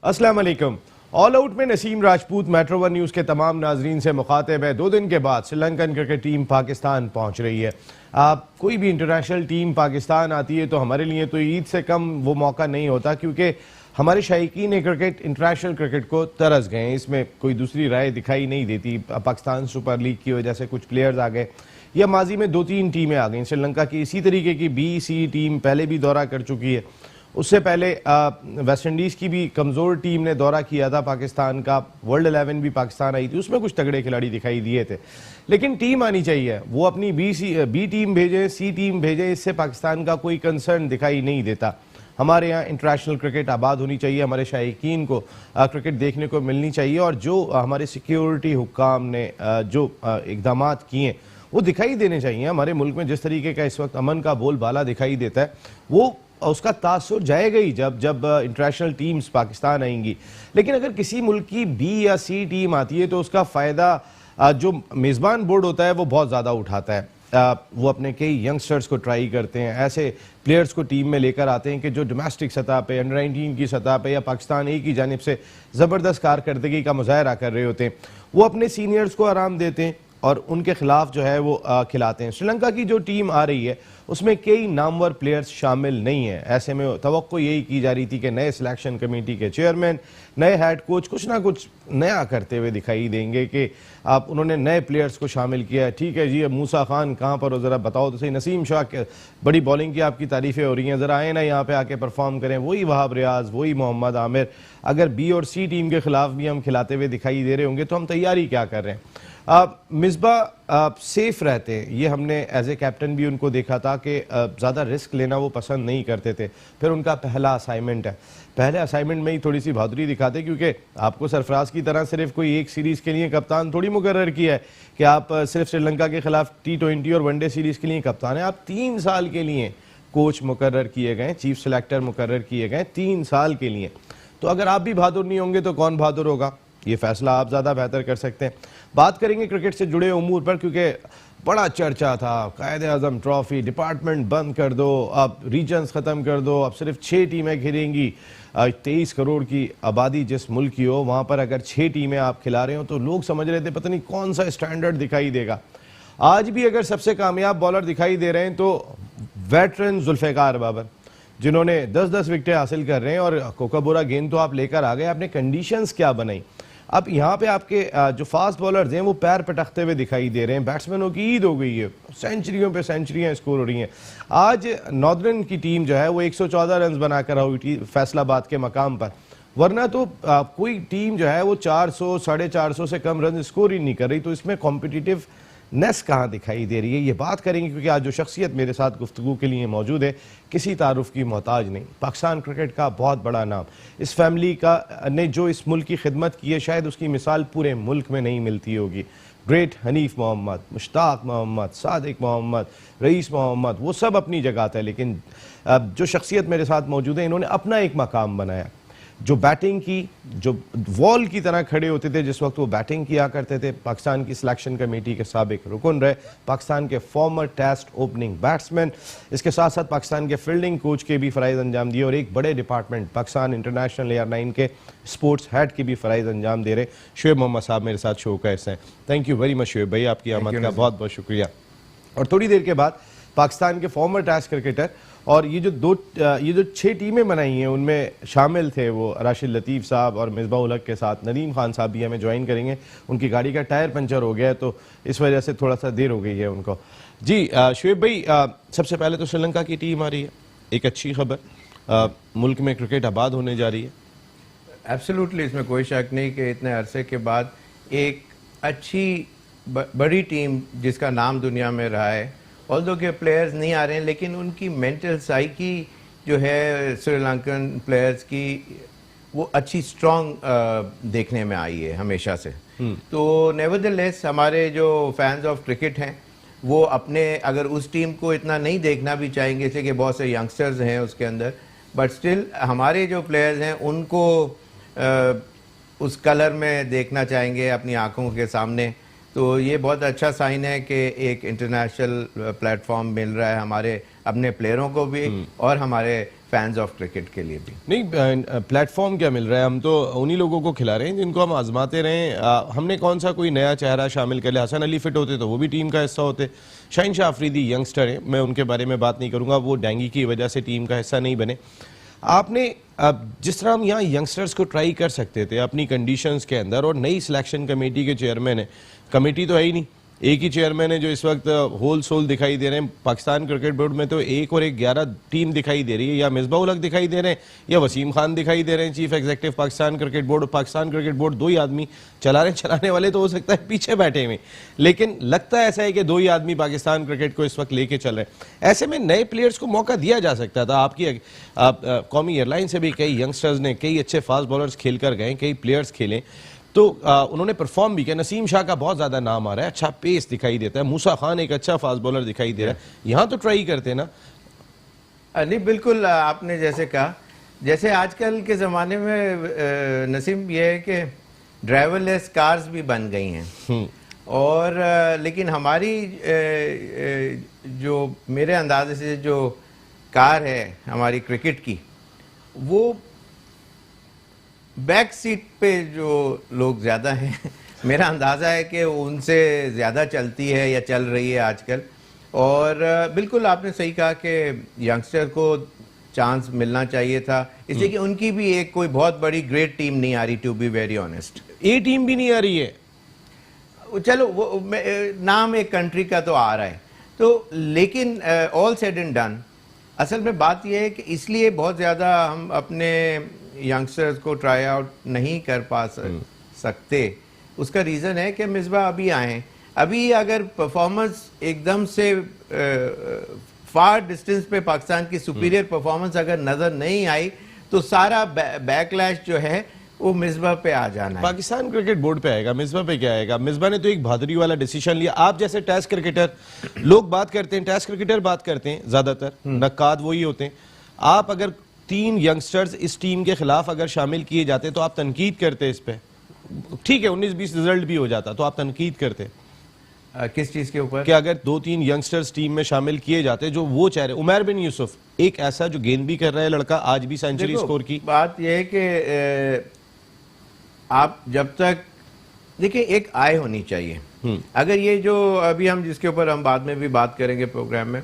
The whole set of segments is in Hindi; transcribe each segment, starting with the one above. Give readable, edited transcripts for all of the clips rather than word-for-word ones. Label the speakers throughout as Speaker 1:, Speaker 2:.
Speaker 1: अस्सलाम वालेकुम। ऑल आउट में Naseem Rajput metro one news के तमाम नाजरीन से मुखातिब है। 2 दिन के बाद श्रीलंकन क्रिकेट टीम पाकिस्तान पहुंच रही है। कोई भी इंटरनेशनल टीम पाकिस्तान आती है तो हमारे लिए तो ईद से कम वो मौका नहीं होता, क्योंकि हमारे शायकीन क्रिकेट इंटरनेशनल क्रिकेट को तरस गए। इसमें कोई दूसरी राय दिखाई नहीं देती। पाकिस्तान सुपर लीग की वजह से कुछ प्लेयर्स आ गए, या माजी में 2-3 टीमें आ गई। श्रीलंका की इसी तरीके की बी-सी टीम पहले भी दौरा कर चुकी है। उससे पहले वेस्ट इंडीज़ की भी कमज़ोर टीम ने दौरा किया था पाकिस्तान का। वर्ल्ड 11 भी पाकिस्तान आई थी, उसमें कुछ तगड़े खिलाड़ी दिखाई दिए थे। लेकिन टीम आनी चाहिए, वो अपनी बी टीम भेजें, सी टीम भेजें, इससे पाकिस्तान का कोई कंसर्न दिखाई नहीं देता। हमारे यहाँ इंटरनेशनल क्रिकेट आबाद होनी चाहिए, हमारे शायकीन को क्रिकेट देखने को मिलनी चाहिए, और जो हमारे सिक्योरिटी हुक्काम ने जो इकदाम किए वो दिखाई देने चाहिए। हमारे मुल्क में जिस तरीके का इस वक्त अमन का बोलबाला दिखाई देता है, वो उसका तासुर जाएगा ही जब इंटरनेशनल टीम्स पाकिस्तान आएंगी। लेकिन अगर किसी मुल्क की बी या सी टीम आती है तो उसका फ़ायदा जो मेज़बान बोर्ड होता है वो बहुत ज़्यादा उठाता है। वो अपने कई यंगस्टर्स को ट्राई करते हैं, ऐसे प्लेयर्स को टीम में लेकर आते हैं कि जो डोमेस्टिक सतह पे, अंडर 19 की सतह पे या पाकिस्तान ए की जानिब से ज़बरदस्त कारकर्दगी का मुजाहरा कर रहे होते हैं। वो अपने सीनियर्स को आराम देते हैं और उनके खिलाफ जो है वो खिलाते हैं। श्रीलंका की जो टीम आ रही है उसमें कई नामवर प्लेयर्स शामिल नहीं है। ऐसे में तवक्को यही की जा रही थी कि नए सिलेक्शन कमेटी के चेयरमैन, नए हेड कोच कुछ ना कुछ नया करते हुए दिखाई देंगे कि आप उन्होंने नए प्लेयर्स को शामिल किया है। ठीक है जी, अब मूसा खान कहाँ पर हो, ज़रा बताओ तो सही। नसीम शाह के बड़ी बॉलिंग की आपकी तारीफ़ें हो रही हैं, ज़रा आए ना यहाँ पे आके परफॉर्म करें। वही वहाब रियाज, वही मोहम्मद आमिर। अगर बी और सी टीम के खिलाफ भी हम खिलाते हुए दिखाई दे रहे होंगे तो हम तैयारी क्या कर रहे हैं। मिसबा सेफ रहते हैं, ये हमने एज ए कैप्टन भी उनको देखा था कि ज़्यादा रिस्क लेना वो पसंद नहीं करते थे। फिर उनका पहला असाइनमेंट है, पहले असाइनमेंट में ही थोड़ी सी बहादुरी दिखाते, क्योंकि आपको सरफराज की तरह सिर्फ कोई एक सीरीज़ के लिए कप्तान थोड़ी मुकर्रर किया है कि आप सिर्फ श्रीलंका के खिलाफ T20 और वनडे सीरीज़ के लिए कप्तान है। आप 3 साल के लिए कोच मुकर्रर किए गए, चीफ सेलेक्टर मुकर्रर किए गए 3 साल के लिए। तो अगर आप भी बहादुर नहीं होंगे तो कौन बहादुर होगा, ये फैसला आप ज़्यादा बेहतर कर सकते हैं। बात करेंगे क्रिकेट से जुड़े उमूर पर, क्योंकि बड़ा चर्चा था कायद-ए-आज़म ट्रॉफी, डिपार्टमेंट बंद कर दो, अब रीजन्स ख़त्म कर दो, अब सिर्फ 6 टीमें खेलेंगी। 23 करोड़ की आबादी जिस मुल्क की हो, वहाँ पर अगर 6 टीमें आप खिला रहे हो तो लोग समझ रहे थे पता नहीं कौन सा स्टैंडर्ड दिखाई देगा। आज भी अगर सबसे कामयाब बॉलर दिखाई दे रहे हैं तो वेटरन जुल्फ़िकार बाबर, जिन्होंने 10-10 विकेटें हासिल कर रहे हैं, और कोकाबोरा गेंद तो आप लेकर आ गए, आपने कंडीशंस क्या बनाई। अब यहाँ पे आपके जो फास्ट बॉलर्स हैं वो पैर पटकते हुए दिखाई दे रहे हैं। बैट्समैनों की ईद हो गई है, सेंचुरियों पे सेंचुरियाँ स्कोर हो रही हैं। आज नॉर्दर्न की टीम जो है वो 114 रन बनाकर आई थी फैसलाबाद के मकाम पर, वरना तो कोई टीम जो है वो 400 450 से कम रन स्कोर ही नहीं कर रही। तो इसमें कॉम्पिटिटिव नेस कहाँ दिखाई दे रही है, ये बात करेंगे, क्योंकि आज जो शख्सियत मेरे साथ गुफ्तगू के लिए मौजूद है किसी तारुफ की मोहताज नहीं, पाकिस्तान क्रिकेट का बहुत बड़ा नाम, इस फैमिली का ने जो इस मुल्क की खिदमत की है शायद उसकी मिसाल पूरे मुल्क में नहीं मिलती होगी। ग्रेट हनीफ मोहम्मद, मुश्ताक मोहम्मद, सादिक मोहम्मद, रईस मोहम्मद, वो सब अपनी जगह थे। लेकिन जो शख्सियत मेरे साथ मौजूद है इन्होंने अपना एक मकाम बनाया। जो बैटिंग की, जो वॉल की तरह खड़े होते थे जिस वक्त वो बैटिंग किया करते थे, पाकिस्तान की सिलेक्शन कमेटी के साबिक रुकन रहे, पाकिस्तान के फॉर्मर टेस्ट ओपनिंग बैट्समैन, इसके साथ साथ पाकिस्तान के फील्डिंग कोच के भी फ़राइज़ अंजाम दिए, और एक बड़े डिपार्टमेंट पाकिस्तान इंटरनेशनल AR9 के स्पोर्ट्स हेड के भी फ़राइज़ अंजाम दे रहे। शुएब मोहम्मद साहब मेरे साथ शो का हिस्सा हैं। Thank you very much Shoaib भाई, आपकी आमद का बहुत बहुत शुक्रिया। और थोड़ी देर के बाद पाकिस्तान के फॉर्मर टेस्ट क्रिकेटर, और ये जो 6 टीमें बनाई हैं उनमें शामिल थे वो राशिद लतीफ़ साहब और मिसबाह-उल हक के साथ नदीम खान साहब भी हमें ज्वाइन करेंगे। उनकी गाड़ी का टायर पंचर हो गया है तो इस वजह से थोड़ा सा देर हो गई है उनको। जी शुएब भाई, सबसे पहले तो श्रीलंका की टीम आ रही है, एक अच्छी खबर, मुल्क में क्रिकेट आबाद होने जा रही है।
Speaker 2: एब्सोल्युटली, इसमें कोई शक नहीं कि इतने अरसे के बाद एक अच्छी बड़ी टीम जिसका नाम दुनिया में रहा है, ऑल्दो के प्लेयर्स नहीं आ रहे हैं लेकिन उनकी मेंटल साइकी जो है श्रीलंकन प्लेयर्स की वो अच्छी स्ट्रॉन्ग देखने में आई है हमेशा से। तो नेवरदलेस हमारे जो फैंस ऑफ क्रिकेट हैं वो अपने अगर उस टीम को इतना नहीं देखना भी चाहेंगे, इसलिए कि बहुत से यंगस्टर्स हैं उसके अंदर, बट स्टिल हमारे जो प्लेयर्स हैं उनको उस कलर में देखना चाहेंगे अपनी आंखों के सामने। तो ये बहुत अच्छा साइन है कि एक इंटरनेशनल प्लेटफॉर्म मिल रहा है हमारे अपने प्लेयरों को भी और हमारे फैंस ऑफ क्रिकेट के लिए भी।
Speaker 1: नहीं, प्लेटफॉर्म क्या मिल रहा है? हम तो उन्हीं लोगों को खिला रहे हैं जिनको हम आजमाते रहें। हमने कौन सा कोई नया चेहरा शामिल कर लिया? हसन अली फिट होते तो वो भी टीम का हिस्सा होते। शाहीन शाह अफरीदी यंगस्टर है, मैं उनके बारे में बात नहीं करूंगा, वो डेंगू की वजह से टीम का हिस्सा नहीं बने। आपने जिस तरह हम यहाँ यंगस्टर्स को ट्राई कर सकते थे अपनी कंडीशंस के अंदर, और नई सिलेक्शन कमेटी के चेयरमैन है, कमेटी तो है ही नहीं, एक ही चेयरमैन है जो इस वक्त होल सोल दिखाई दे रहे हैं। पाकिस्तान क्रिकेट बोर्ड में तो 1 और 11 टीम दिखाई दे रही है, या मिसबाह उल हक दिखाई दे रहे हैं या वसीम खान दिखाई दे रहे हैं chief executive Pakistan cricket board. Pakistan cricket board 2 ही आदमी चला रहे हैं, चलाने वाले तो हो सकता है पीछे बैठे हुए, लेकिन लगता ऐसा है कि 2 ही आदमी पाकिस्तान क्रिकेट को इस वक्त लेके चल रहे हैं। ऐसे में नए प्लेयर्स को मौका दिया जा सकता था। आपकी कौमी एयरलाइन से भी कई यंगस्टर्स ने, कई अच्छे फास्ट बॉलर्स खेल कर गए, कई प्लेयर्स खेले तो उन्होंने परफॉर्म भी किया। नसीम शाह का बहुत ज्यादा नाम आ रहा है, अच्छा पेस दिखाई देता है। मूसा खान एक अच्छा फास्ट बॉलर दिखाई दे रहा है, यहाँ तो ट्राई करते हैं ना।
Speaker 2: नहीं, बिल्कुल आपने जैसे कहा, जैसे आजकल के ज़माने में नसीम ये है कि ड्राइवरलेस कार्स भी बन गई हैं और लेकिन हमारी जो मेरे अंदाजे से जो कार है हमारी क्रिकेट की, वो बैक सीट पे जो लोग ज़्यादा हैं मेरा अंदाज़ा है कि उनसे ज़्यादा चलती है या चल रही है आजकल। और बिल्कुल आपने सही कहा कि यंगस्टर को चांस मिलना चाहिए था, इसलिए कि उनकी भी एक कोई बहुत बड़ी ग्रेट टीम नहीं आ रही, to be very honest.
Speaker 1: A team भी नहीं आ रही है,
Speaker 2: चलो वो नाम एक कंट्री का तो आ रहा है, तो लेकिन ऑल सेड एंड डन असल में बात यह है कि इसलिए बहुत ज़्यादा हम अपने यंगस्टर्स को ट्राई आउट नहीं कर पा सकते। उसका रीज़न है कि मिसबाह अभी आए, अभी अगर परफॉर्मेंस एकदम से फार डिस्टेंस पे पाकिस्तान की सुपीरियर परफॉर्मेंस अगर नज़र नहीं आई तो सारा बैकलैश जो है वो मिसबाह पे आ जाना है।
Speaker 1: पाकिस्तान क्रिकेट बोर्ड पे आएगा, मिसबाह पे क्या आएगा? मिसबाह ने तो एक बहादुरी वाला डिसीजन लिया। आप जैसे टेस्ट क्रिकेटर, लोग बात करते हैं, टेस्ट क्रिकेटर बात करते हैं ज्यादातर, नक्काद वही होते हैं। आप अगर 3 यंगस्टर्स इस टीम के खिलाफ अगर शामिल किए जाते तो आप तनकीद करते इस पे, ठीक है 19-20 रिजल्ट भी हो जाता तो आप तनकीद करते।
Speaker 2: किस चीज के ऊपर?
Speaker 1: कि अगर 2-3 यंगस्टर्स टीम में शामिल किए जाते जो वो चाह रहे। उमर बिन यूसुफ एक ऐसा जो गेंद भी कर रहा है लड़का, आज भी सेंचुरी स्कोर की।
Speaker 2: बात यह है कि आप जब तक देखिए एक आय होनी चाहिए। अगर ये जो अभी हम जिसके ऊपर हम बाद में भी बात करेंगे प्रोग्राम में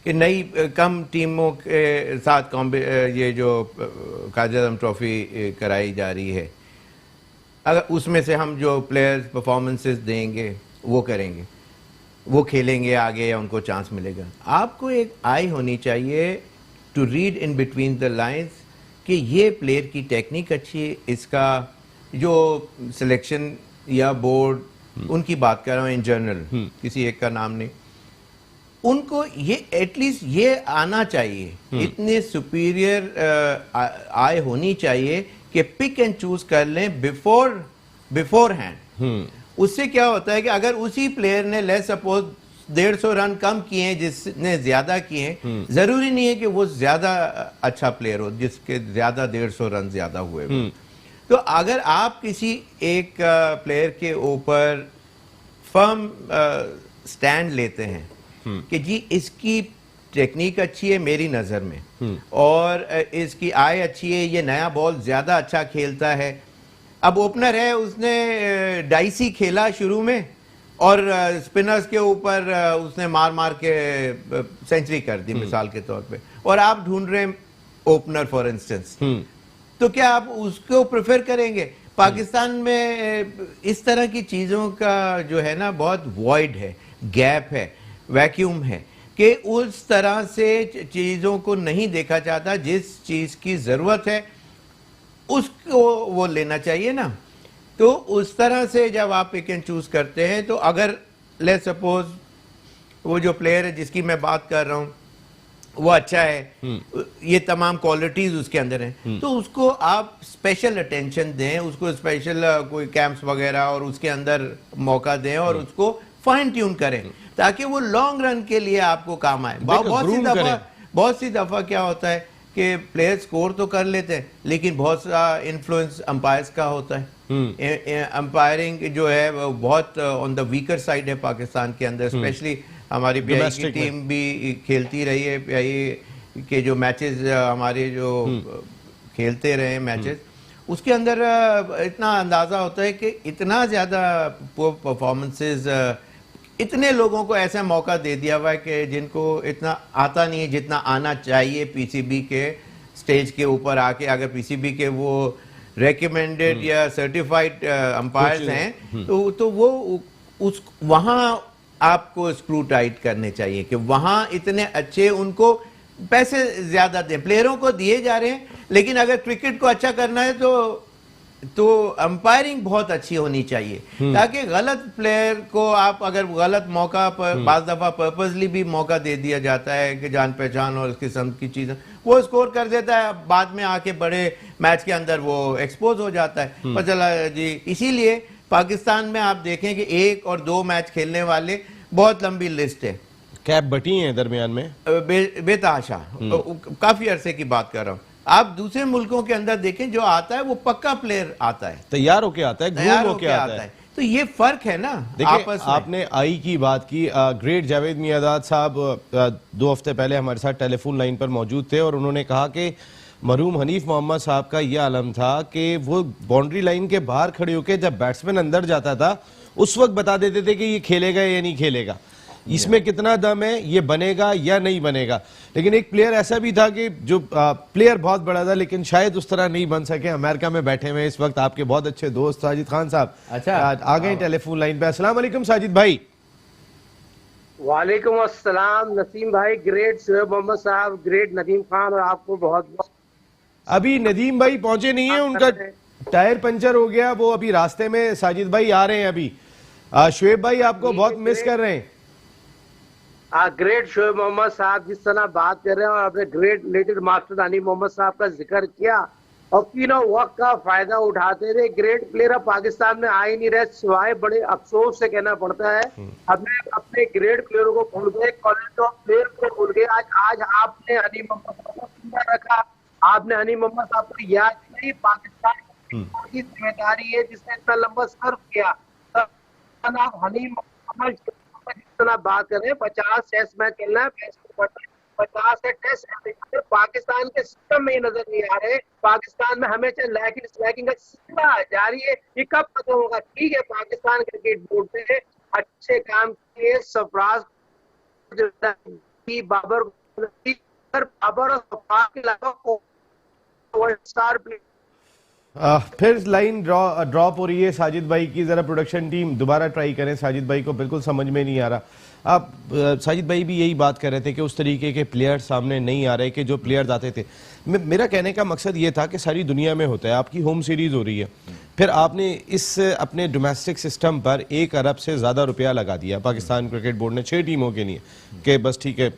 Speaker 2: कि नई कम टीमों के साथ ये जो कायद आज़म ट्रॉफी कराई जा रही है, अगर उसमें से हम जो प्लेयर्स परफॉर्मेंसेस देंगे वो करेंगे, वो खेलेंगे आगे या उनको चांस मिलेगा। आपको एक आई होनी चाहिए to read in between the lines कि ये प्लेयर की टेक्निक अच्छी है, इसका जो सिलेक्शन या बोर्ड उनकी बात कर रहा हूँ इन जनरल, किसी एक का नाम नहीं, उनको ये एटलीस्ट ये आना चाहिए, इतने सुपीरियर आय होनी चाहिए कि पिक एंड चूज कर लें बिफोर हैंड। उससे क्या होता है कि अगर उसी प्लेयर ने लेट्स सपोज 150 रन कम किए हैं जिसने ज्यादा किए हैं, जरूरी नहीं है कि वो ज्यादा अच्छा प्लेयर हो जिसके ज्यादा 150 रन ज्यादा हुए। तो अगर आप किसी एक प्लेयर के ऊपर फर्म स्टैंड लेते हैं कि जी इसकी टेक्निक अच्छी है मेरी नज़र में और इसकी आय अच्छी है, ये नया बॉल ज़्यादा अच्छा खेलता है। अब ओपनर है, उसने डाइसी खेला शुरू में और स्पिनर्स के ऊपर उसने मार मार के सेंचुरी कर दी मिसाल के तौर पे, और आप ढूंढ रहे हैं ओपनर फॉर इंस्टेंस, तो क्या आप उसको प्रेफर करेंगे? पाकिस्तान में इस तरह की चीज़ों का जो है ना बहुत वॉइड है, गैप है, वैक्यूम है कि उस तरह से चीज़ों को नहीं देखा जाता। जिस चीज़ की ज़रूरत है उसको वो लेना चाहिए ना। तो उस तरह से जब आप पिक एंड चूज़ करते हैं, तो अगर लेट्स सपोज वो जो प्लेयर है जिसकी मैं बात कर रहा हूँ वो अच्छा है, ये तमाम क्वालिटीज़ उसके अंदर हैं, तो उसको आप स्पेशल अटेंशन दें, उसको स्पेशल कोई कैंप्स वगैरह और उसके अंदर मौका दें और उसको फाइन ट्यून करें ताकि वो लॉन्ग रन के लिए आपको काम आए। बहुत सी दफा क्या होता है कि प्लेयर स्कोर तो कर लेते हैं लेकिन बहुत सा इन्फ्लुएंस अंपायर्स का होता है। अंपायरिंग जो है वो बहुत ऑन द वीकर साइड है पाकिस्तान के अंदर, स्पेशली हमारी BI की
Speaker 1: Domestic में।
Speaker 2: टीम भी खेलती रही है, BI के जो मैचेस हमारे जो खेलते रहे मैचेस, उसके अंदर इतना अंदाजा होता है कि इतना ज़्यादा परफॉर्मेंसेस, इतने लोगों को ऐसा मौका दे दिया हुआ है कि जिनको इतना आता नहीं है जितना आना चाहिए पीसीबी के स्टेज के ऊपर आके। अगर पीसीबी के वो रेकमेंडेड या सर्टिफाइड अंपायर्स हैं तो वो उस वहाँ आपको स्क्रू टाइट करने चाहिए कि वहाँ इतने अच्छे, उनको पैसे ज्यादा दें, प्लेयरों को दिए जा रहे हैं, लेकिन अगर क्रिकेट को अच्छा करना है तो अंपायरिंग बहुत अच्छी होनी चाहिए ताकि गलत प्लेयर को आप अगर गलत मौका पर बाज दफा पर्पसली भी मौका दे दिया जाता है कि जान पहचान और इस किस्म की चीजें वो स्कोर कर देता है, बाद में आके बड़े मैच के अंदर वो एक्सपोज हो जाता है। पर चला जी, इसीलिए पाकिस्तान में आप देखें कि 1 और 2 मैच खेलने वाले बहुत लंबी लिस्ट है,
Speaker 1: कैप बटी हैं दरमियान में
Speaker 2: बेतहाशा काफी अरसे की बात कर रहा हूँ। आप दूसरे मुल्कों के अंदर देखें, जो आता है वो पक्का प्लेयर आता है,
Speaker 1: तैयार होके आता है,
Speaker 2: तैयार
Speaker 1: ग्रूम
Speaker 2: होके
Speaker 1: होके आता है।
Speaker 2: तो ये फर्क है ना
Speaker 1: देखिए,
Speaker 2: आपस में।
Speaker 1: आपने आई की बात की, ग्रेट जावेद मियादाद साहब 2 हफ्ते पहले हमारे साथ टेलीफोन लाइन पर मौजूद थे और उन्होंने कहा कि मरहूम हनीफ मोहम्मद साहब का यह आलम था कि वो बाउंड्री लाइन के बाहर खड़े होकर जब बैट्समैन अंदर जाता था उस वक्त बता देते थे कि ये खेलेगा या नहीं खेलेगा, इसमें कितना दम है, ये बनेगा या नहीं बनेगा। लेकिन एक प्लेयर ऐसा भी था कि जो प्लेयर बहुत बड़ा था लेकिन शायद उस तरह नहीं बन सके। अमेरिका में बैठे हुए इस वक्त आपके बहुत अच्छे दोस्त साजिद खान साहब
Speaker 2: अच्छा
Speaker 1: आ गए टेलीफोन लाइन पे। अस्सलाम वालेकुम साजिद भाई।
Speaker 3: वालेकुम अस्सलाम नसीम भाई, ग्रेट शोएब मोहम्मद साहब, ग्रेट नदीम खान, और आपको बहुत बहुत।
Speaker 1: अभी नदीम भाई पहुंचे नहीं है, उनका टायर पंचर हो गया, वो अभी रास्ते में साजिद भाई आ रहे हैं। अभी शोएब भाई आपको बहुत मिस कर रहे हैं।
Speaker 3: ग्रेट शोएब मोहम्मद साहब जिस तरह बात कर रहे हैं और आपने ग्रेट लेटेड मास्टर हनीफ मोहम्मद साहब का जिक्र किया और तीनों वक्त का फायदा उठाते थे। ग्रेट प्लेयर अब पाकिस्तान में आ ही नहीं रहे, सिवाय बड़े अफसोस से कहना पड़ता है। हमने अपने ग्रेट प्लेयरों को भूल गए, क्वालिटी ऑफ प्लेयर को भूल गए। आज आपने हनीफ मोहम्मद साहब को जिंदा रखा, आपने हनीफ मोहम्मद साहब को याद नहीं। पाकिस्तान की जिम्मेदारी है जिसने इतना लंबा सर्व किया। आप हनीफ मोहम्मद जितना बात कर रहे हैं, 50 टेस्ट मैच खेलना है, 50 टेस्ट पाकिस्तान के सिस्टम में ये नजर नहीं आ रहे। पाकिस्तान में हमेशा लैकिंग का सिलसिला जारी है, ये कब खत्म होगा? ठीक है, पाकिस्तान क्रिकेट बोर्ड ने अच्छे काम किए, सरफराज बाबर और सफार के अलावा स्टार प्लेयर।
Speaker 1: फिर लाइन ड्रॉप हो रही है साजिद भाई की, जरा प्रोडक्शन टीम दोबारा ट्राई करें, साजिद भाई को बिल्कुल समझ में नहीं आ रहा। आप साजिद भाई भी यही बात कर रहे थे कि उस तरीके के प्लेयर्स सामने नहीं आ रहे कि जो प्लेयर्स आते थे। मेरा कहने का मकसद ये था कि सारी दुनिया में होता है, आपकी होम सीरीज हो रही है, फिर आपने इस अपने डोमेस्टिक सिस्टम पर 1 अरब से ज़्यादा रुपया लगा दिया पाकिस्तान क्रिकेट बोर्ड ने 6 टीमों के लिए कि बस ठीक है,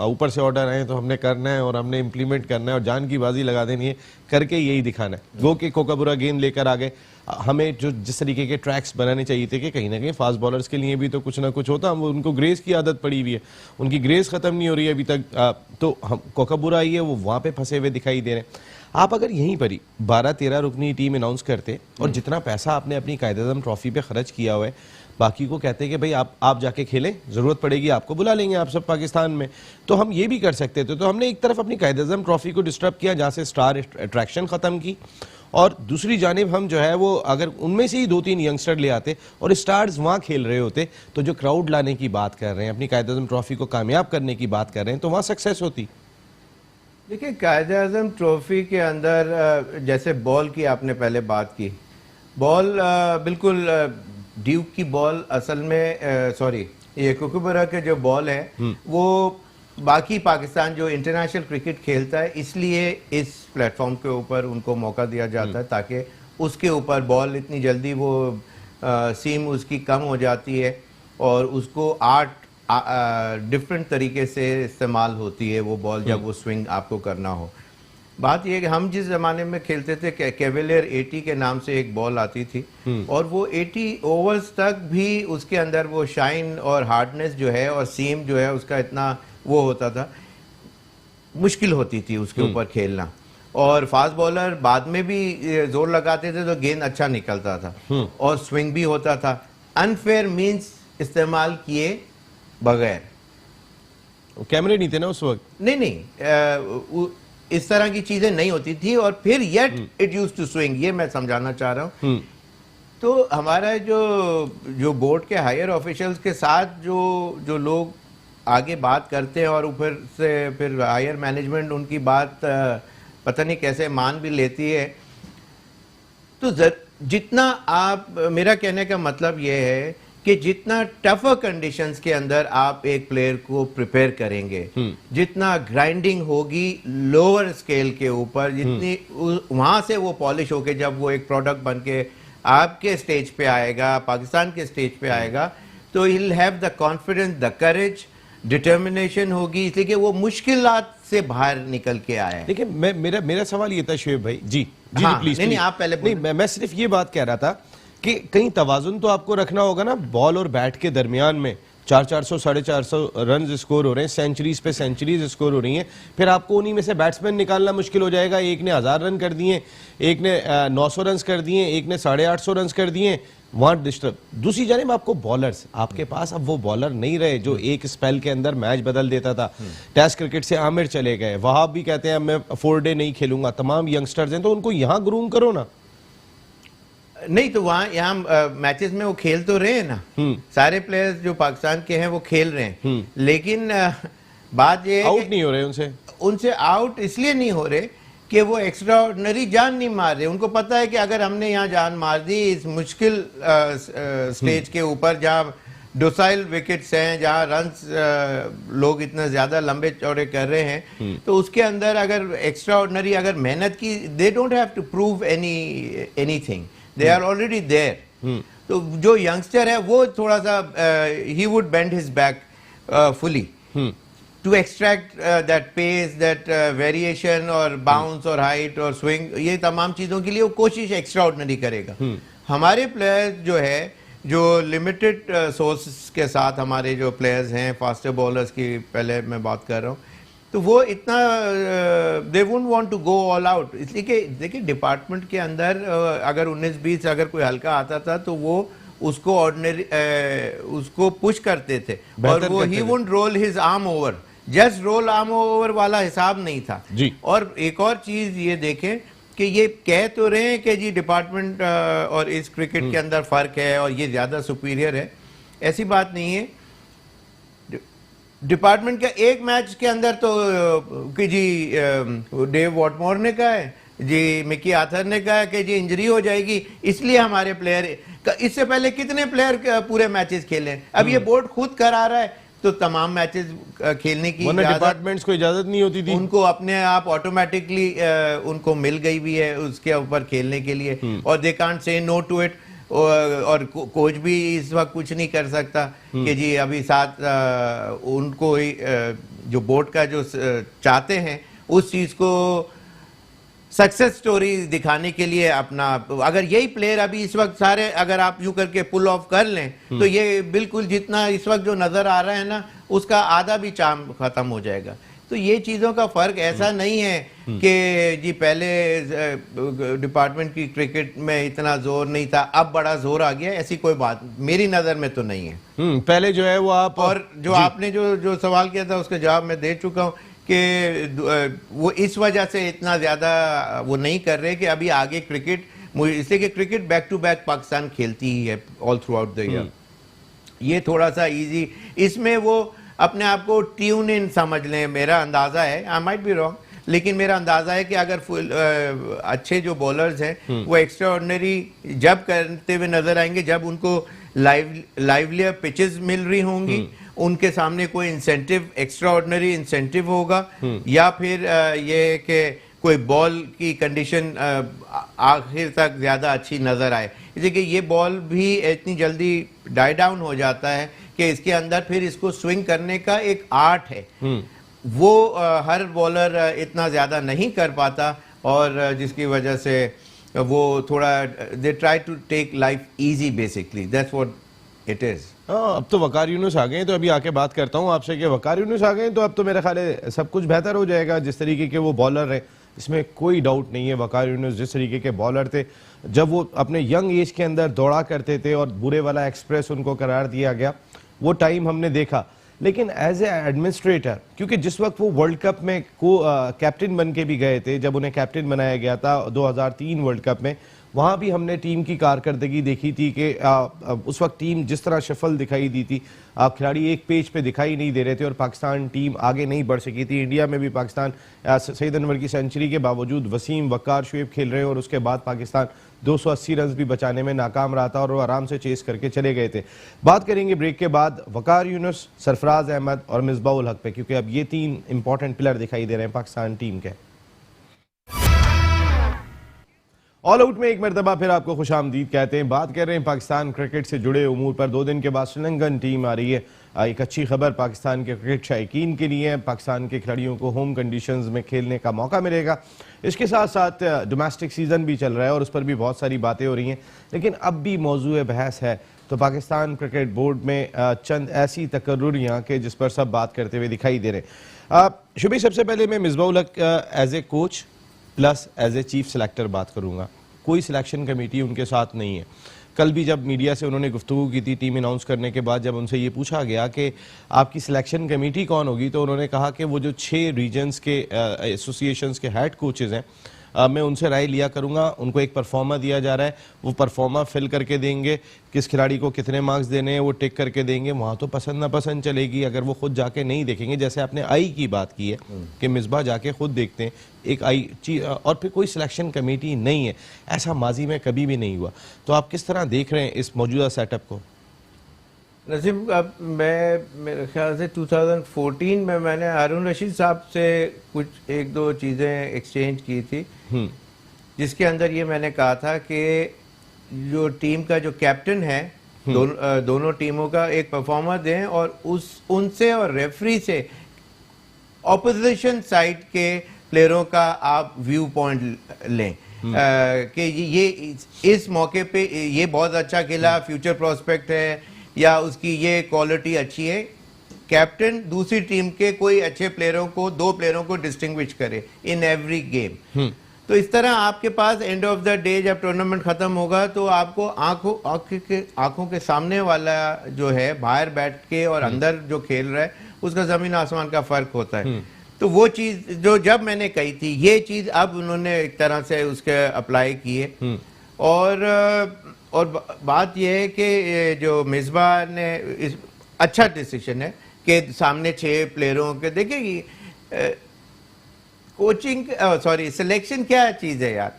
Speaker 1: ऊपर से ऑर्डर आए तो हमने करना है और हमने इम्प्लीमेंट करना है और जान की बाजी लगा देनी है, करके यही दिखाना है। वो कि कोकाबुरा गेंद लेकर आ गए। हमें जो जिस तरीके के ट्रैक्स बनाने चाहिए थे कि कहीं ना कहीं फास्ट बॉलर्स के लिए भी तो कुछ ना कुछ होता, हम उनको ग्रेस की आदत पड़ी हुई है, उनकी ग्रेस खत्म नहीं हो रही है अभी तक। तो हम कोकाबुरा आई है, वो वहाँ पे फंसे हुए दिखाई दे रहे हैं। आप अगर यहीं पर ही 12-13 रुकनी टीम अनाउंस करते और जितना पैसा आपने अपनी कायदे-आज़म ट्रॉफी पे खर्च किया हुआ है, बाकी को कहते हैं कि भाई आप जाके खेलें, जरूरत पड़ेगी आपको बुला लेंगे आप सब पाकिस्तान में, तो हम ये भी कर सकते थे। तो हमने एक तरफ अपनी कायदे-आज़म ट्रॉफी को डिस्टर्ब किया जहाँ से स्टार अट्रैक्शन खत्म की, और दूसरी जानिब हम जो है वो अगर उनमें से ही 2-3 यंगस्टर ले आते और स्टार्स वहाँ खेल रहे होते, तो जो क्राउड लाने की बात कर रहे हैं, अपनी कायदे-आज़म ट्रॉफी को कामयाब करने की बात कर रहे हैं, तो वहाँ सक्सेस होती।
Speaker 2: देखिए, कायदे-आज़म ट्रॉफी के अंदर जैसे बॉल की आपने पहले बात की, बॉल बिल्कुल ड्यूक की बॉल असल में सॉरी ये कोकाबुरा के जो बॉल है वो बाकी पाकिस्तान जो इंटरनेशनल क्रिकेट खेलता है इसलिए इस प्लेटफॉर्म के ऊपर उनको मौका दिया जाता है ताकि उसके ऊपर बॉल इतनी जल्दी वो सीम उसकी कम हो जाती है और उसको 8 डिफरेंट तरीके से इस्तेमाल होती है वो बॉल जब वो स्विंग आपको करना हो। बात यह है कि हम जिस जमाने में खेलते थे कैवेलियर 80 के नाम से एक बॉल आती थी और वो 80 ओवर्स तक भी उसके अंदर वो शाइन और हार्डनेस जो है और सीम जो है उसका इतना वो होता था, मुश्किल होती थी उसके ऊपर खेलना। और फास्ट बॉलर बाद में भी जोर लगाते थे तो गेंद अच्छा निकलता था और स्विंग भी होता था। अनफेयर मींस इस्तेमाल किए बगैर
Speaker 1: कैमरे नहीं थे ना उस वक्त?
Speaker 2: नहीं, इस तरह की चीजें नहीं होती थी, और फिर yet it used to swing, ये मैं समझाना चाह रहा हूँ। तो हमारा जो बोर्ड के हायर ऑफिशियल्स के साथ जो लोग आगे बात करते हैं, और ऊपर से फिर हायर मैनेजमेंट उनकी बात पता नहीं कैसे मान भी लेती है, तो जितना आप, मेरा कहने का मतलब ये है कि जितना टफर कंडीशंस के अंदर आप एक प्लेयर को प्रिपेयर करेंगे, जितना ग्राइंडिंग होगी लोअर स्केल के ऊपर, जितनी वहां से वो पॉलिश होके जब वो एक प्रोडक्ट बन के आपके स्टेज पे आएगा, पाकिस्तान के स्टेज पे आएगा, तो he will have the confidence, the courage, determination होगी, इसलिए कि वो मुश्किलात से बाहर निकल के आया है।
Speaker 1: देखिए, मेरा सवाल ये था शुएब भाई जी,
Speaker 2: हाँ,
Speaker 1: प्लीज।
Speaker 2: नहीं, आप पहले
Speaker 1: नहीं, मैं सिर्फ ये बात कह रहा था कि कहीं तवाजुन तो आपको रखना होगा ना बॉल और बैट के दरमियान में। 400 450 रन स्कोर हो रहे हैं, सेंचुरीज पे सेंचुरीज स्कोर हो रही हैं, फिर आपको उन्हीं में से बैट्समैन निकालना मुश्किल हो जाएगा। एक ने 1000 रन कर दिए, एक ने 900 रन कर दिए, एक ने 850 रन कर दिए, वहां डिस्टर्ब। दूसरी जानिब आपको बॉलर्स, आपके पास अब वो बॉलर नहीं रहे जो एक स्पेल के अंदर मैच बदल देता था। टेस्ट क्रिकेट से आमिर चले गए, वहाब भी कहते हैं मैं 4 डे नहीं खेलूंगा, तमाम यंगस्टर्स हैं, तो उनको यहाँ ग्रूम करो ना।
Speaker 2: नहीं तो यहाँ मैचेस में वो खेल तो रहे हैं ना, सारे प्लेयर्स जो पाकिस्तान के हैं वो खेल रहे हैं, लेकिन बात ये
Speaker 1: आउट नहीं हो रहे
Speaker 2: उनसे आउट इसलिए नहीं हो रहे कि वो एक्स्ट्रा ऑर्डिनरी जान नहीं मार रहे। उनको पता है कि अगर हमने यहाँ जान मार दी इस मुश्किल स्टेज के ऊपर, जहाँ डोसाइल विकेट्स हैं, जहाँ रन्स लोग इतना ज्यादा लंबे चौड़े कर रहे हैं, तो उसके अंदर अगर एक्स्ट्रा ऑर्डिनरी अगर मेहनत की, they don't have to prove anything, they are already there. तो जो यंगस्टर है वो थोड़ा सा ही would bend his back fully to extract that pace, that variation और बाउंस और हाइट और स्विंग, ये तमाम चीजों के लिए वो कोशिश एक्स्ट्रा ऑर्डिनरी करेगा। हमारे प्लेयर्स जो है, जो लिमिटेड सोर्स के साथ हमारे जो प्लेयर्स हैं, फास्टर बॉलर्स की पहले मैं बात कर रहा हूँ, तो वो इतना they wouldn't want to go all out, इसलिए कि देखिए डिपार्टमेंट के अंदर अगर 19-20 अगर कोई हल्का आता था तो वो उसको ऑर्डिनरी उसको पुश करते थे, और वो he wouldn't roll his arm over, just roll arm over वाला हिसाब नहीं था
Speaker 1: जी।
Speaker 2: और एक और चीज ये देखें कि ये कह तो रहे हैं कि जी डिपार्टमेंट और इस क्रिकेट के अंदर फर्क है और ये ज्यादा सुपीरियर है, ऐसी बात नहीं है। डिपार्टमेंट का एक मैच के अंदर तो कि जी डेव वॉटमोर ने कहा है, जी मिकी आर्थर ने कहा कि जी इंजरी हो जाएगी इसलिए हमारे प्लेयर, इससे पहले कितने प्लेयर पूरे मैचेस खेले। अब ये बोर्ड खुद करा रहा है तो तमाम मैचेस खेलने की
Speaker 1: डिपार्टमेंट्स को इजाजत नहीं होती थी,
Speaker 2: उनको अपने आप ऑटोमेटिकली उनको मिल गई भी है उसके ऊपर खेलने के लिए, और they can't say no to it. और कोच भी इस वक्त कुछ नहीं कर सकता कि जी अभी साथ उनको जो बोर्ड का जो चाहते हैं उस चीज को सक्सेस स्टोरी दिखाने के लिए अपना, अगर यही प्लेयर अभी इस वक्त सारे अगर आप यूं करके पुल ऑफ कर लें तो ये बिल्कुल जितना इस वक्त जो नजर आ रहा है ना उसका आधा भी चार्म खत्म हो जाएगा। तो ये चीजों का फर्क ऐसा नहीं है कि जी पहले डिपार्टमेंट की क्रिकेट में इतना जोर नहीं था अब बड़ा जोर आ गया, ऐसी कोई बात मेरी नजर में तो नहीं है।
Speaker 1: पहले जो है वो आप,
Speaker 2: और जो आपने जो सवाल किया था उसका जवाब मैं दे चुका हूँ कि वो इस वजह से इतना ज्यादा वो नहीं कर रहे कि अभी आगे क्रिकेट, इसलिए कि cricket back to back Pakistan खेलती ही है all throughout the year, ये थोड़ा सा इजी, इसमें वो अपने आप को ट्यून इन समझ लें, मेरा अंदाजा है, आई माइट बी रॉन्ग, लेकिन मेरा अंदाजा है कि अगर अच्छे जो बॉलर्स हैं वो एक्स्ट्रा ऑर्डिनरी जब करते हुए नजर आएंगे जब उनको लाइवलियर पिचेस मिल रही होंगी, उनके सामने कोई इंसेंटिव, एक्स्ट्रा ऑर्डिनरी इंसेंटिव होगा, या फिर ये कि कोई बॉल की कंडीशन आखिर तक ज्यादा अच्छी नजर आए, इसलिए कि ये बॉल भी इतनी जल्दी डाई डाउन हो जाता है कि इसके अंदर फिर इसको स्विंग करने का एक आर्ट है, वो हर बॉलर इतना ज्यादा नहीं कर पाता, और जिसकी वजह से वो थोड़ा they try to take life easy, basically that's what it is.
Speaker 1: अब तो वकार यूनुस आ गए, तो अभी आके बात करता हूँ आपसे कि वकार यूनुस आ गए तो अब तो मेरा ख्याल है सब कुछ बेहतर हो जाएगा। जिस तरीके के वो बॉलर है इसमें कोई डाउट नहीं है, वकार यूनुस जिस तरीके के बॉलर थे, जब वो अपने यंग एज के अंदर दौड़ा करते थे और बुरे वाला एक्सप्रेस उनको करार दिया गया, वो टाइम हमने देखा। लेकिन एज ए एडमिनिस्ट्रेटर, क्योंकि जिस वक्त वो वर्ल्ड कप में कैप्टन बन के भी गए थे, जब उन्हें कैप्टन बनाया गया था 2003 वर्ल्ड कप में, वहाँ भी हमने टीम की कारकर्दगी देखी थी कि उस वक्त टीम जिस तरह शफल दिखाई दी थी, खिलाड़ी एक पेज पे दिखाई नहीं दे रहे थे और पाकिस्तान टीम आगे नहीं बढ़ सकी थी। इंडिया में भी पाकिस्तान सईद अनवर की सेंचुरी के बावजूद वसीम, वकार, शुएब खेल रहे हैं और उसके बाद पाकिस्तान 280 रन भी बचाने में नाकाम रहा था और वो आराम से चेस करके चले गए थे। बात करेंगे ब्रेक के बाद वकार यूनुस, सरफराज अहमद और मिसबाह उल हक पे, क्योंकि अब ये 3 इंपॉर्टेंट पिलर दिखाई दे रहे हैं पाकिस्तान टीम के। ऑल आउट में एक मरतबा फिर आपको खुशामदीद कहते हैं। बात कर रहे हैं पाकिस्तान क्रिकेट से जुड़े उमूर पर। 2 दिन के बाद श्रीलंकन टीम आ रही है। एक अच्छी खबर पाकिस्तान के क्रिकेट शायकीन के लिए है। पाकिस्तान के खिलाड़ियों को होम कंडीशंस में खेलने का मौका मिलेगा। इसके साथ साथ डोमेस्टिक सीजन भी चल रहा है और उस पर भी बहुत सारी बातें हो रही हैं। लेकिन अब भी मौजूद बहस है तो पाकिस्तान क्रिकेट बोर्ड में चंद ऐसी तकर्रुरियाँ के जिस पर सब बात करते हुए दिखाई दे रहे हैं। शुभी, सबसे पहले मैं Misbah ul Haq as a coach plus as a chief selector बात करूंगा। कोई सिलेक्शन कमेटी उनके साथ नहीं है। कल भी जब मीडिया से उन्होंने गुफ्तगू की थी टीम अनाउंस करने के बाद, जब उनसे ये पूछा गया कि आपकी सिलेक्शन कमेटी कौन होगी, तो उन्होंने कहा कि वो जो 6 रीजन्स के एसोसिएशंस के हेड कोचेज़ हैं, मैं उनसे राय लिया करूंगा। उनको एक परफॉर्मा दिया जा रहा है, वो परफॉर्मा फिल करके देंगे। किस खिलाड़ी को कितने मार्क्स देने हैं वो टिक करके देंगे। वहाँ तो पसंद नापसंद चलेगी। अगर वो खुद जाके नहीं देखेंगे, जैसे आपने आई की बात की है कि मिसबाह जाके खुद देखते हैं एक आई और फिर कोई सिलेक्शन कमेटी नहीं है, ऐसा माजी में कभी भी नहीं हुआ। तो आप किस तरह देख रहे हैं इस मौजूदा सेटअप को?
Speaker 2: नसीब, अब मैं मेरे ख्याल से 2014 में मैंने हारून रशीद साहब से कुछ 1-2 चीज़ें एक्सचेंज की थी, जिसके अंदर ये मैंने कहा था कि जो टीम का जो कैप्टन है दोनों टीमों का एक परफॉर्मर दें और उनसे और रेफरी से ऑपोजिशन साइड के प्लेयरों का आप व्यू पॉइंट लें कि ये इस मौके पे ये बहुत अच्छा खेला, फ्यूचर प्रोस्पेक्ट है, या उसकी ये क्वालिटी अच्छी है। कैप्टन दूसरी टीम के कोई अच्छे प्लेयरों को, 2 प्लेयरों को डिस्टिंग्विश करे इन एवरी गेम। तो इस तरह आपके पास एंड ऑफ द डे जब टूर्नामेंट खत्म होगा तो आपको आंखों के सामने वाला जो है बाहर बैठ के और अंदर जो खेल रहा है उसका जमीन आसमान का फर्क होता है। तो वो चीज जो जब मैंने कही थी, ये चीज अब उन्होंने एक तरह से उसके अप्लाई की है। और बात यह है कि जो मिसबाह ने अच्छा डिसीजन है कि सामने 6 प्लेयरों के, देखिए कोचिंग सिलेक्शन क्या चीज है यार।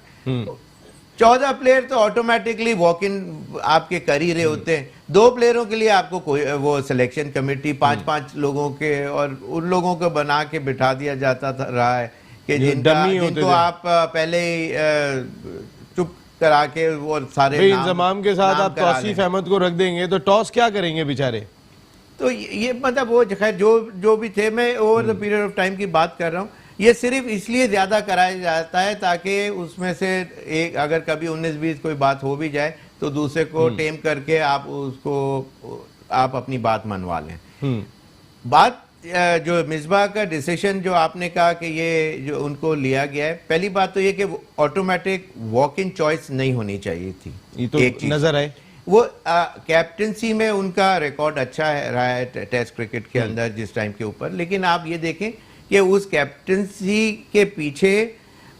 Speaker 2: 14 प्लेयर तो ऑटोमेटिकली वॉक इन आपके कर ही रहे होते हैं। 2 प्लेयरों के लिए आपको कोई वो सिलेक्शन कमेटी 5-5 लोगों के और उन लोगों को बना के बिठा दिया जाता रहा है कि जिनको आप पहले चुप करा के वो सारे
Speaker 1: इंतजाम के साथ आप तौसीफ अहमद को रख देंगे तो टॉस क्या करेंगे बेचारे।
Speaker 2: तो ये मतलब वो खैर जो भी थे, मैं over the period of time की बात कर रहा हूँ। ये सिर्फ इसलिए ज्यादा कराया जाता है ताकि उसमें से एक अगर कभी 19-20 कोई बात हो भी जाए तो दूसरे को टेम करके आप अपनी बात मनवा लें। बात जो मिसबाह का डिसीजन जो आपने कहा कि ये जो उनको लिया गया है, पहली बात तो ये कि ऑटोमेटिक वॉक इन चॉइस नहीं होनी चाहिए थी।
Speaker 1: ये तो एक नजर आए
Speaker 2: वो कैप्टनसी में उनका रिकॉर्ड अच्छा रहा है टेस्ट क्रिकेट के अंदर जिस टाइम के ऊपर, लेकिन आप ये देखें कि उस कैप्टनसी के पीछे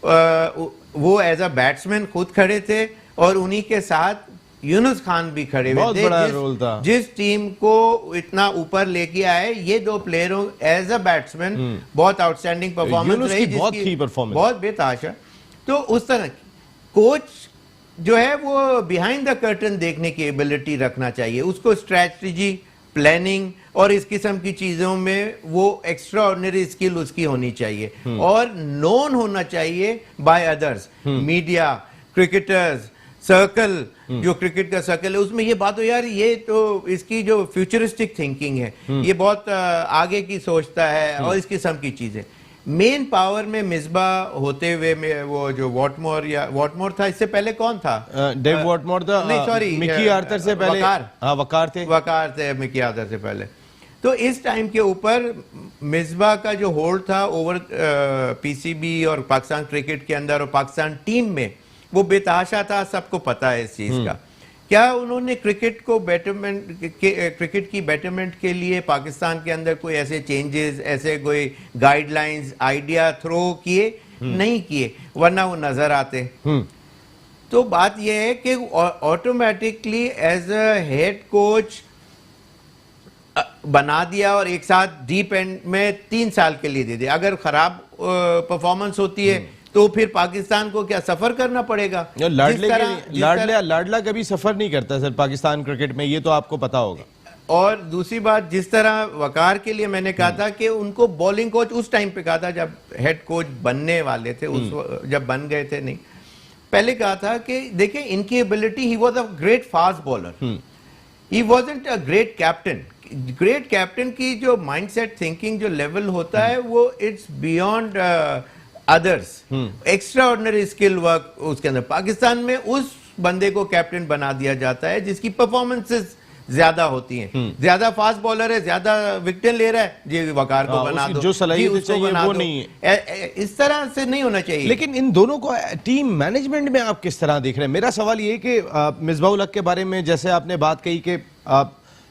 Speaker 2: वो एज अ बैट्समैन खुद खड़े थे और उन्हीं के साथ यूनुस खान भी खड़े हुए थे।
Speaker 1: बड़ा रोल था।
Speaker 2: जिस टीम को इतना ऊपर लेके आए, ये 2 प्लेयरों एज अ बैट्समैन बहुत आउटस्टैंडिंग परफॉर्मेंस रही, बहुत बेताशा। तो उस तरह कोच जो है वो बिहाइंड द कर्टन देखने की एबिलिटी रखना चाहिए, उसको स्ट्रैटेजी, प्लानिंग और इस किस्म की चीजों में वो एक्स्ट्रा ऑर्डिनरी स्किल उसकी होनी चाहिए और नोन होना चाहिए by others, media, cricketers, circle, जो क्रिकेट का सर्कल है उसमें ये बात हो यार, ये तो इसकी जो फ्यूचरिस्टिक थिंकिंग है ये बहुत आगे की सोचता है और इस किस्म की चीजें। मेन पावर में मिसबाह होते हुए में वो जो वॉटमोर था, इससे पहले कौन था?
Speaker 1: डेव वॉटमोर था,
Speaker 2: नहीं सॉरी,
Speaker 1: मिकी आर्थर से पहले वकार थे
Speaker 2: मिकी आर्थर से पहले। तो इस टाइम के ऊपर मिसबाह का जो होल्ड था ओवर पीसीबी और पाकिस्तान क्रिकेट के अंदर और पाकिस्तान टीम में वो बेतहाशा था, सबको पता है इस चीज का। क्या उन्होंने क्रिकेट को क्रिकेट की बेटरमेंट के लिए पाकिस्तान के अंदर कोई ऐसे चेंजेस, ऐसे कोई गाइडलाइंस, आइडिया थ्रो किए? नहीं किए, वरना वो नजर आते। तो बात यह है कि automatically as a head coach बना दिया और एक साथ डीप एंड में 3 साल के लिए दे दिया। अगर खराब परफॉर्मेंस होती है तो फिर पाकिस्तान को क्या सफर करना पड़ेगा?
Speaker 1: लाडला कभी सफर नहीं करता सर पाकिस्तान क्रिकेट में, ये तो आपको पता होगा।
Speaker 2: और दूसरी बात, जिस तरह वकार के लिए मैंने कहा था कि उनको बॉलिंग कोच उस टाइम पे कहा था जब हेड कोच बनने वाले थे, जब बन गए थे नहीं, पहले कहा था कि देखिए इनकी ability, he was a great fast bowler, he wasn't a great captain. Great captain की जो माइंडसेट थिंकिंग जो लेवल होता है वो it's beyond others, extra ordinary skill work उसके अंदर। पाकिस्तान में उस बंदे को कैप्टन बना दिया जाता है जिसकी परफॉर्मेंसेस ज्यादा होती हैं। ज्यादा फास्ट बॉलर है, ज्यादा विकेट ले रहा है, जी वकार को बना दो,
Speaker 1: जो सलाहियत चाहिए वो नहीं है।
Speaker 2: इस तरह से नहीं होना चाहिए।
Speaker 1: लेकिन इन दोनों को टीम मैनेजमेंट में आप किस तरह देख रहे हैं? मेरा सवाल ये कि मिसबाहुल हक के बारे में जैसे आपने बात कही कि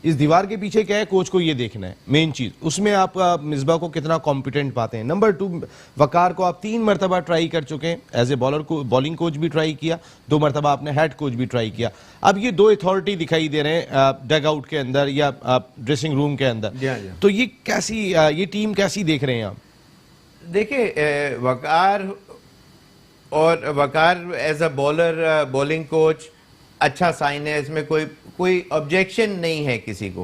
Speaker 1: इस दीवार के पीछे क्या है, कोच को ये देखना है मेन चीज, उसमें आप मिसबा को कितना कॉम्पिटेंट पाते हैं। नंबर 2, वकार को आप 3 मरतबा ट्राई कर चुके हैं, एज ए बॉलर को बॉलिंग कोच भी ट्राई किया, 2 मरतबा आपने हेड कोच भी ट्राई किया। अब ये 2 अथॉरिटी दिखाई दे रहे हैं डग आउट के अंदर या ड्रेसिंग रूम के अंदर, तो ये कैसी ये टीम कैसी देख रहे हैं आप?
Speaker 2: देखिए Waqar as a bowler, bowling coach अच्छा साइन है, इसमें कोई ऑब्जेक्शन नहीं है किसी को।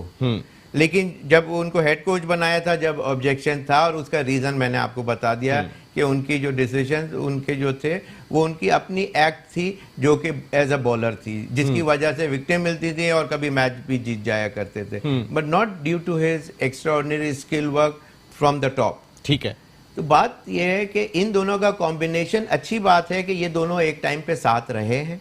Speaker 2: लेकिन जब उनको हेड कोच बनाया था, जब ऑब्जेक्शन था, और उसका रीजन मैंने आपको बता दिया कि उनकी जो डिसीजन उनके जो थे वो उनकी अपनी एक्ट थी जो कि एज अ बॉलर थी, जिसकी वजह से विकेटें मिलती थी और कभी मैच भी जीत जाया करते थे, but not due to his extraordinary skill work from the top.
Speaker 1: ठीक है,
Speaker 2: तो बात यह है कि इन दोनों का कॉम्बिनेशन, अच्छी बात है कि ये दोनों एक टाइम पे साथ रहे हैं,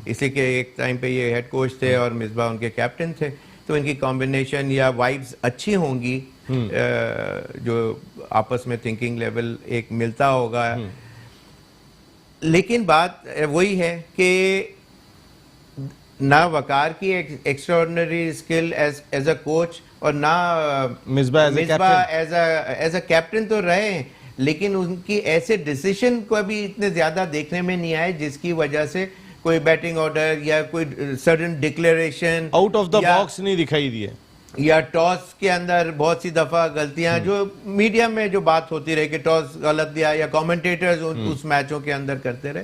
Speaker 2: इसलिए कि एक टाइम पे ये हेड कोच थे और मिसबा उनके कैप्टन थे, तो इनकी कॉम्बिनेशन या वाइब्स अच्छी होंगी, जो आपस में थिंकिंग लेवल एक मिलता होगा। लेकिन बात वही है कि ना वकार की extraordinary skill as a coach और ना
Speaker 1: मिसबा
Speaker 2: एज अ कैप्टन तो रहे हैं, लेकिन उनकी ऐसे डिसीजन को अभी इतने ज्यादा देखने में नहीं आए जिसकी वजह से कोई बैटिंग ऑर्डर या कोई sudden declaration
Speaker 1: out of the box नहीं दिखाई दिए,
Speaker 2: या टॉस के अंदर बहुत सी दफा गलतियां जो मीडिया में जो बात होती रही कि टॉस गलत दिया, या कमेंटेटर्स उस मैचों के अंदर करते रहे,